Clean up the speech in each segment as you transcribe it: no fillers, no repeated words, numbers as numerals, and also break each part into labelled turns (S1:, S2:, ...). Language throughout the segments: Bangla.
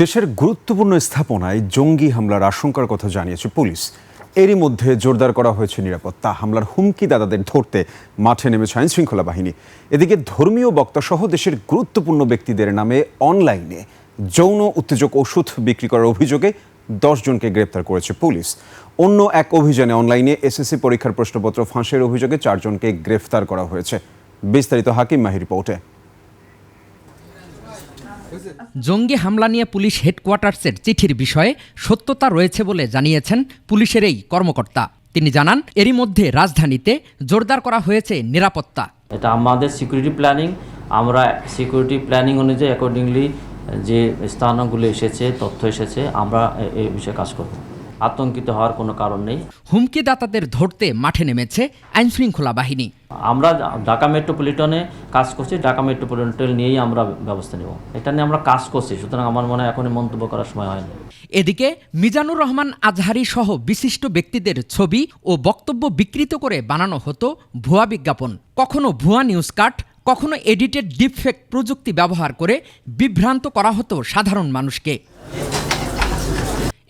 S1: দেশের গুরুত্বপূর্ণ স্থাপনায় জঙ্গি হামলার আশঙ্কার কথা জানিয়েছে পুলিশ। এরই মধ্যে জোরদার করা হয়েছে নিরাপত্তা। হামলার হুমকিদাতাদের ধরতে মাঠে নেমেছে আইনশৃঙ্খলা বাহিনী। এদিকে ধর্মীয় বক্তাসহ দেশের গুরুত্বপূর্ণ ব্যক্তিদের নামে অনলাইনে যৌন উত্তেজক ওষুধ বিক্রি করার অভিযোগে 10 জনকে গ্রেপ্তার করেছে পুলিশ। অন্য এক অভিযানে অনলাইনে এসএসসি পরীক্ষার প্রশ্নপত্র ফাঁসের অভিযোগে 4 জনকে গ্রেফতার করা হয়েছে। বিস্তারিত হাকিম মাহির রিপোর্টে।
S2: জঙ্গি হামলা নিয়ে পুলিশ হেডকোয়ার্টার্সের চিঠির বিষয়ে সত্যতা রয়েছে বলে জানিয়েছেন পুলিশের এই কর্মকর্তা। তিনি জানান, এরই মধ্যে রাজধানীতে জোরদার করা হয়েছে নিরাপত্তা।
S3: এটা আমাদের সিকিউরিটি প্ল্যানিং, আমরা সিকিউরিটি প্ল্যানিং অনুযায়ী অ্যাকর্ডিংলি যে স্থানগুলো এসেছে, তথ্য এসেছে, আমরা এই বিষয়ে কাজ করব। আতঙ্কিত হওয়ার কোনো কারণ নেই।
S2: হুমকিদাতাদের ধরতে মাঠে নেমেছে আইনশৃঙ্খলা বাহিনী।
S3: আমরা ঢাকা মেট্রোপলিটনে কাজ করছি, ঢাকা মেট্রোপলিটন নিয়েই আমরা ব্যবস্থা নেব। এটা নিয়ে আমরা কাজ করছি, সুতরাং আমার মনে হয় এখনই মন্তব্য করার সময় হয়নি।
S2: এদিকে মিজানুর রহমান আজহারি সহ বিশিষ্ট ব্যক্তিদের ছবি ও বক্তব্য বিকৃত করে বানানো হতো ভুয়া বিজ্ঞাপন। কখনো ভুয়া নিউজ কাট, কখনো এডিটেড ডিপফেক প্রযুক্তি ব্যবহার করে বিভ্রান্ত করা হতো সাধারণ মানুষকে।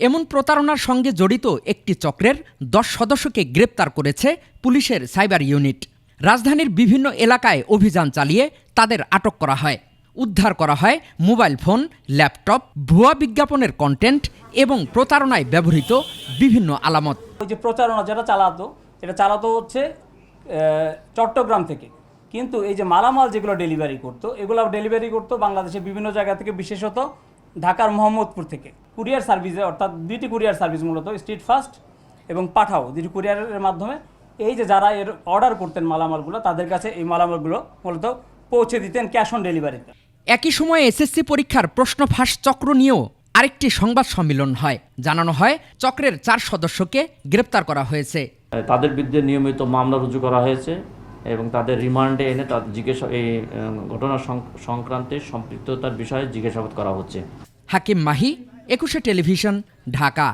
S2: এমন প্রতারণার সঙ্গে জড়িত একটি চক্রের 10 সদস্যকে গ্রেপ্তার করেছে পুলিশের সাইবার ইউনিট। রাজধানীর বিভিন্ন এলাকায় অভিযান চালিয়ে তাদের আটক করা হয়। উদ্ধার করা হয় মোবাইল ফোন, ল্যাপটপ, ভুয়া বিজ্ঞাপনের কন্টেন্ট এবং প্রতারণায় ব্যবহৃত বিভিন্ন আলামত।
S4: ওই যে প্রচারণা যেটা চালাতো হচ্ছে চট্টগ্রাম থেকে, কিন্তু এই যে মালামাল যেগুলো ডেলিভারি করতো বাংলাদেশের বিভিন্ন জায়গা থেকে, বিশেষত ঢাকার মোহাম্মদপুর থেকে কুরিয়ার সার্ভিসে, অর্থাৎ 2টি কুরিয়ার সার্ভিস, মূলত স্ট্রিট ফাস্ট এবং পাঠাও 2টি কুরিয়ারের মাধ্যমে এই যে যারা এর অর্ডার করতেন মালামালগুলো, তাদের কাছে এই মালামালগুলো মূলত পৌঁছে দিতেন ক্যাশ অন ডেলিভারিতে।
S2: একই সময়ে এসএসসি পরীক্ষার প্রশ্ন ফাঁস চক্র নিয়েও আরেকটি সংবাদ সম্মেলন হয়। জানানো হয়, চক্রের 4 সদস্যকে গ্রেপ্তার করা হয়েছে।
S3: তাদের বিরুদ্ধে নিয়মিত মামলা রুজু করা হয়েছে এবং তাদের রিমান্ডে এনে তাদের এই ঘটনা সংক্রান্তে সম্পৃক্ততার বিষয়ে জিজ্ঞাসাবাদ করা হচ্ছে।
S2: হাকিম মাহি, 21 টেলিভিশন, ঢাকা।